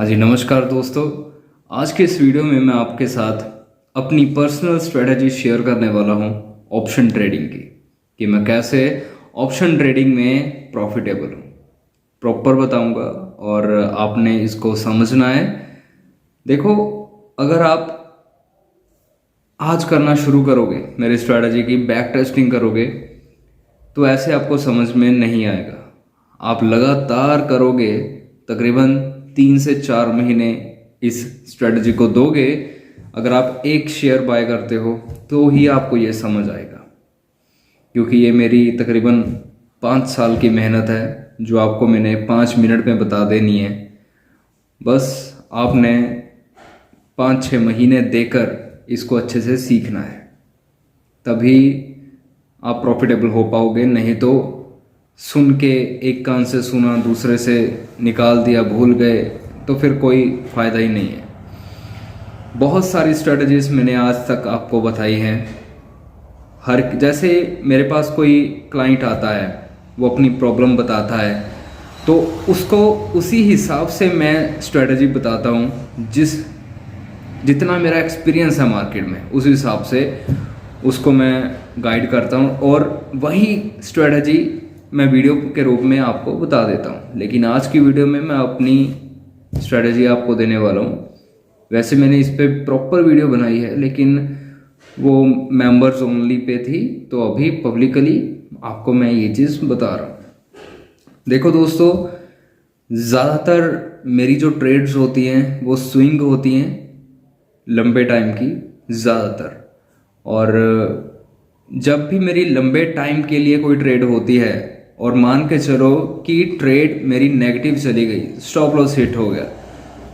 हाँ जी, नमस्कार दोस्तों। आज के इस वीडियो में मैं आपके साथ अपनी पर्सनल स्ट्रेटजी शेयर करने वाला हूँ ऑप्शन ट्रेडिंग की, कि मैं कैसे ऑप्शन ट्रेडिंग में प्रॉफिटेबल हूँ। प्रॉपर बताऊँगा और आपने इसको समझना है। देखो, अगर आप आज करना शुरू करोगे, मेरी स्ट्रेटजी की बैक टेस्टिंग करोगे, तो ऐसे आपको समझ में नहीं आएगा। आप लगातार करोगे, तकरीबन 3 से 4 महीने इस स्ट्रेटजी को दोगे। अगर आप एक शेयर बाय करते हो तो ही आपको ये समझ आएगा, क्योंकि ये मेरी तकरीबन 5 साल की मेहनत है जो आपको मैंने 5 मिनट में बता देनी है। बस आपने 5-6 महीने देकर इसको अच्छे से सीखना है, तभी आप प्रॉफिटेबल हो पाओगे। नहीं तो सुन के, एक कान से सुना दूसरे से निकाल दिया, भूल गए, तो फिर कोई फ़ायदा ही नहीं है। बहुत सारी स्ट्रेटजीज मैंने आज तक आपको बताई हैं। जैसे मेरे पास कोई क्लाइंट आता है, वो अपनी प्रॉब्लम बताता है, तो उसको उसी हिसाब से मैं स्ट्रेटजी बताता हूँ। जितना मेरा एक्सपीरियंस है मार्केट में, उस हिसाब से उसको मैं गाइड करता हूँ, और वही स्ट्रेटजी मैं वीडियो के रूप में आपको बता देता हूँ। लेकिन आज की वीडियो में मैं अपनी स्ट्रेटजी आपको देने वाला हूँ। वैसे मैंने इस पर प्रॉपर वीडियो बनाई है, लेकिन वो मेंबर्स ओनली पे थी, तो अभी पब्लिकली आपको मैं ये चीज़ बता रहा हूँ। देखो दोस्तों, ज़्यादातर मेरी जो ट्रेड्स होती हैं वो स्विंग होती हैं, लंबे टाइम की ज़्यादातर। और जब भी मेरी लंबे टाइम के लिए कोई ट्रेड होती है, और मान के चलो कि ट्रेड मेरी नेगेटिव चली गई, स्टॉप लॉस हिट हो गया,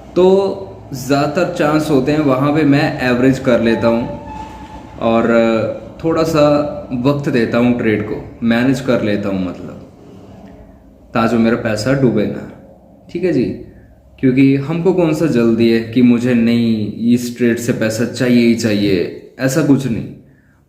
तो ज़्यादातर चांस होते हैं वहाँ पे मैं एवरेज कर लेता हूँ और थोड़ा सा वक्त देता हूँ, ट्रेड को मैनेज कर लेता हूँ, मतलब ताकि मेरा पैसा डूबे ना। ठीक है जी, क्योंकि हमको कौन सा जल्दी है कि मुझे नहीं, इस ट्रेड से पैसा चाहिए ही चाहिए, ऐसा कुछ नहीं।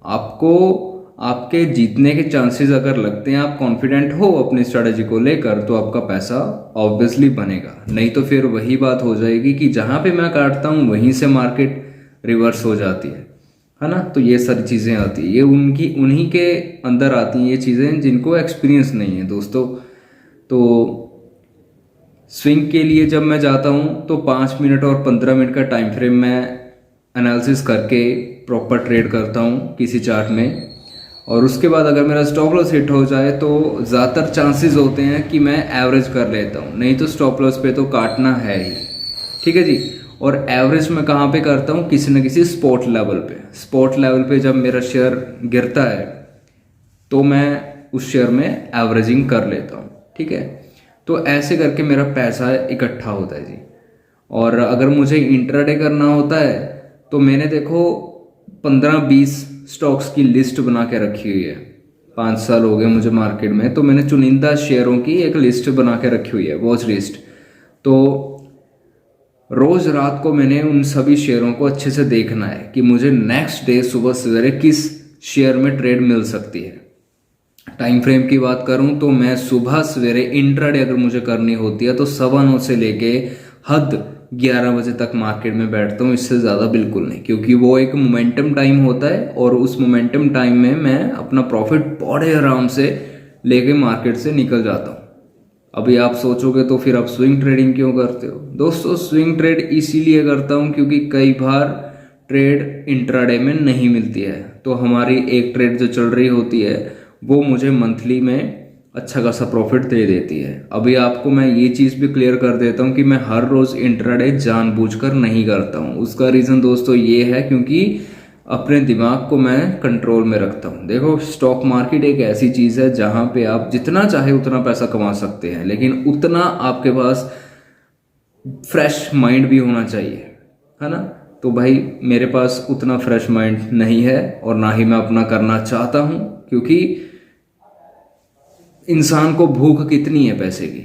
आपको आपके जीतने के चांसेस अगर लगते हैं, आप कॉन्फिडेंट हो अपनी स्ट्रेटजी को लेकर, तो आपका पैसा ऑब्वियसली बनेगा। नहीं तो फिर वही बात हो जाएगी कि जहाँ पे मैं काटता हूँ वहीं से मार्केट रिवर्स हो जाती है ना। तो ये सारी चीज़ें आती है, ये उन्हीं के अंदर आती हैं ये चीज़ें जिनको एक्सपीरियंस नहीं है दोस्तों। तो स्विंग के लिए जब मैं जाता हूँ तो 5 मिनट और 15 मिनट का टाइम फ्रेम मैं एनालिसिस करके प्रॉपर ट्रेड करता हूँ किसी चार्ट में। और उसके बाद अगर मेरा स्टॉप लॉस हिट हो जाए तो ज़्यादातर चांसेस होते हैं कि मैं एवरेज कर लेता हूँ, नहीं तो स्टॉप लॉस पे तो काटना है ही। ठीक है जी। और एवरेज मैं कहाँ पे करता हूँ, किसी न किसी स्पॉट लेवल पे। स्पॉट लेवल पे जब मेरा शेयर गिरता है तो मैं उस शेयर में एवरेजिंग कर लेता हूँ। ठीक है, तो ऐसे करके मेरा पैसा इकट्ठा होता है जी। और अगर मुझे इंट्राडे करना होता है तो मैंने देखो 15-20 स्टॉक्स की लिस्ट बना के रखी हुई है। 5 साल हो गए मुझे मार्केट में, तो मैंने चुनिंदा शेयरों की एक लिस्ट बना के रखी हुई है, वॉच लिस्ट। तो रोज रात को मैंने उन सभी शेयरों को अच्छे से देखना है कि मुझे नेक्स्ट डे सुबह सवेरे किस शेयर में ट्रेड मिल सकती है। टाइम फ्रेम की बात करूं तो मैं सुबह सवेरे इंट्राडे अगर मुझे करनी होती है तो 9:15 से लेके हद 11 बजे तक मार्केट में बैठता हूँ, इससे ज़्यादा बिल्कुल नहीं, क्योंकि वो एक मोमेंटम टाइम होता है और उस मोमेंटम टाइम में मैं अपना प्रॉफिट बड़े आराम से लेके मार्केट से निकल जाता हूँ। अभी आप सोचोगे तो फिर आप स्विंग ट्रेडिंग क्यों करते हो? दोस्तों, स्विंग ट्रेड इसीलिए करता हूँ क्योंकि कई बार ट्रेड इंट्राडे में नहीं मिलती है, तो हमारी एक ट्रेड जो चल रही होती है वो मुझे मंथली में अच्छा खासा प्रॉफिट दे देती है। अभी आपको मैं ये चीज़ भी क्लियर कर देता हूँ कि मैं हर रोज़ इंट्राडे जानबूझकर नहीं करता हूँ। उसका रीज़न दोस्तों ये है क्योंकि अपने दिमाग को मैं कंट्रोल में रखता हूँ। देखो, स्टॉक मार्केट एक ऐसी चीज़ है जहाँ पे आप जितना चाहे उतना पैसा कमा सकते हैं, लेकिन उतना आपके पास फ्रेश माइंड भी होना चाहिए, है ना। तो भाई मेरे पास उतना फ्रेश माइंड नहीं है और ना ही मैं अपना करना चाहता हूँ, क्योंकि इंसान को भूख कितनी है पैसे की।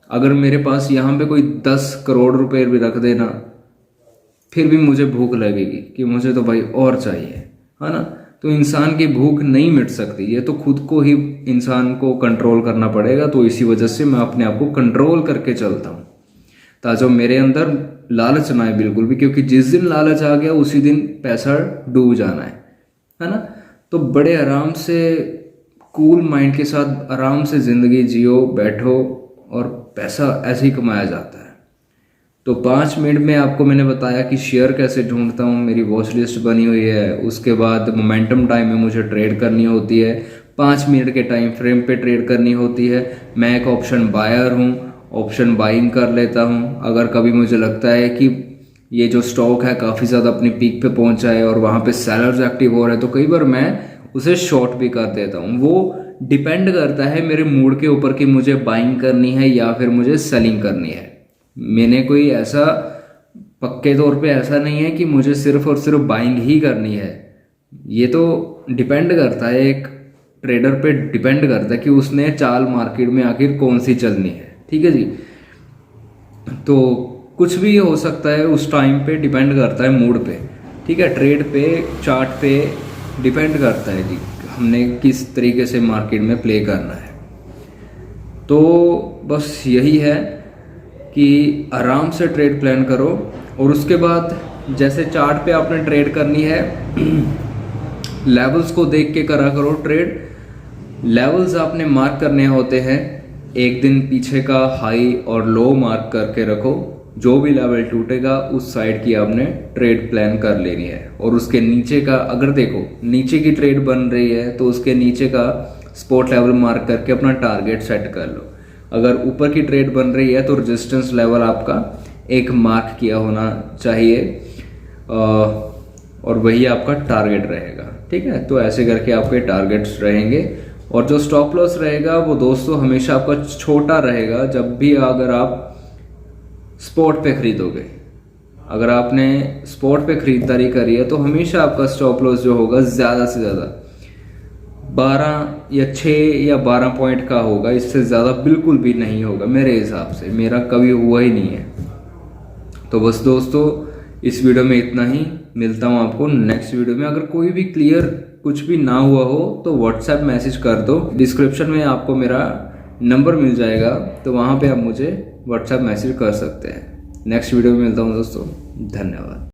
अगर मेरे पास यहाँ पे कोई 10 करोड़ रुपए भी रख देना, फिर भी मुझे भूख लगेगी कि मुझे तो भाई और चाहिए, है ना। तो इंसान की भूख नहीं मिट सकती, ये तो खुद को ही इंसान को कंट्रोल करना पड़ेगा। तो इसी वजह से मैं अपने आप को कंट्रोल करके चलता हूँ ताकि मेरे अंदर लालच ना आए बिल्कुल भी, क्योंकि जिस दिन लालच आ गया उसी दिन पैसा डूब जाना है ना। तो बड़े आराम से कूल माइंड के साथ आराम से ज़िंदगी जियो, बैठो और पैसा ऐसे ही कमाया जाता है। तो 5 मिनट में आपको मैंने बताया कि शेयर कैसे ढूंढता हूँ, मेरी वॉच लिस्ट बनी हुई है। उसके बाद मोमेंटम टाइम में मुझे ट्रेड करनी होती है, 5 मिनट के टाइम फ्रेम पे ट्रेड करनी होती है। मैं एक ऑप्शन बायर हूँ, ऑप्शन बाइंग कर लेता हूँ। अगर कभी मुझे लगता है कि ये जो स्टॉक है काफ़ी ज़्यादा अपनी पीक पे पहुँचा है और वहाँ पे सेलर्स एक्टिव हो रहे हैं, तो कई बार मैं उसे शॉर्ट भी कर देता हूँ। वो डिपेंड करता है मेरे मूड के ऊपर कि मुझे बाइंग करनी है या फिर मुझे सेलिंग करनी है। मैंने कोई ऐसा पक्के तौर पे ऐसा नहीं है कि मुझे सिर्फ और सिर्फ बाइंग ही करनी है। ये तो डिपेंड करता है, एक ट्रेडर पे डिपेंड करता है कि उसने चाल मार्केट में आखिर कौन सी चलनी है। ठीक है जी, तो कुछ भी हो सकता है उस टाइम पे, डिपेंड करता है मूड पे। ठीक है, ट्रेड पे, चार्ट पे डिपेंड करता है जी हमने किस तरीके से मार्केट में प्ले करना है। तो बस यही है कि आराम से ट्रेड प्लान करो और उसके बाद जैसे चार्ट पे आपने ट्रेड करनी है लेवल्स को देख के करा करो ट्रेड। लेवल्स आपने मार्क करने होते हैं, एक दिन पीछे का हाई और लो मार्क करके रखो। जो भी लेवल टूटेगा उस साइड की आपने ट्रेड प्लान कर लेनी है। और उसके नीचे का, अगर देखो नीचे की ट्रेड बन रही है तो उसके नीचे का स्पॉट लेवल मार्क करके अपना टारगेट सेट कर लो। अगर ऊपर की ट्रेड बन रही है तो रेजिस्टेंस लेवल आपका एक मार्क किया होना चाहिए और वही आपका टारगेट रहेगा। ठीक है, तो ऐसे करके आपके टारगेट्स रहेंगे। और जो स्टॉप लॉस रहेगा वो दोस्तों हमेशा आपका छोटा रहेगा जब भी अगर आप स्पॉट पे खरीदोगे। अगर आपने स्पॉट पे खरीदारी करी है तो हमेशा आपका स्टॉप लॉस जो होगा ज़्यादा से ज़्यादा 12 या 6 या 12 पॉइंट का होगा, इससे ज़्यादा बिल्कुल भी नहीं होगा मेरे हिसाब से। मेरा कभी हुआ ही नहीं है। तो बस दोस्तों इस वीडियो में इतना ही, मिलता हूँ आपको नेक्स्ट वीडियो में। अगर कोई भी क्लियर कुछ भी ना हुआ हो तो व्हाट्सएप मैसेज कर दो, डिस्क्रिप्शन में आपको मेरा नंबर मिल जाएगा, तो वहाँ पे आप मुझे व्हाट्सएप मैसेज कर सकते हैं। नेक्स्ट वीडियो में मिलता हूँ दोस्तों, धन्यवाद।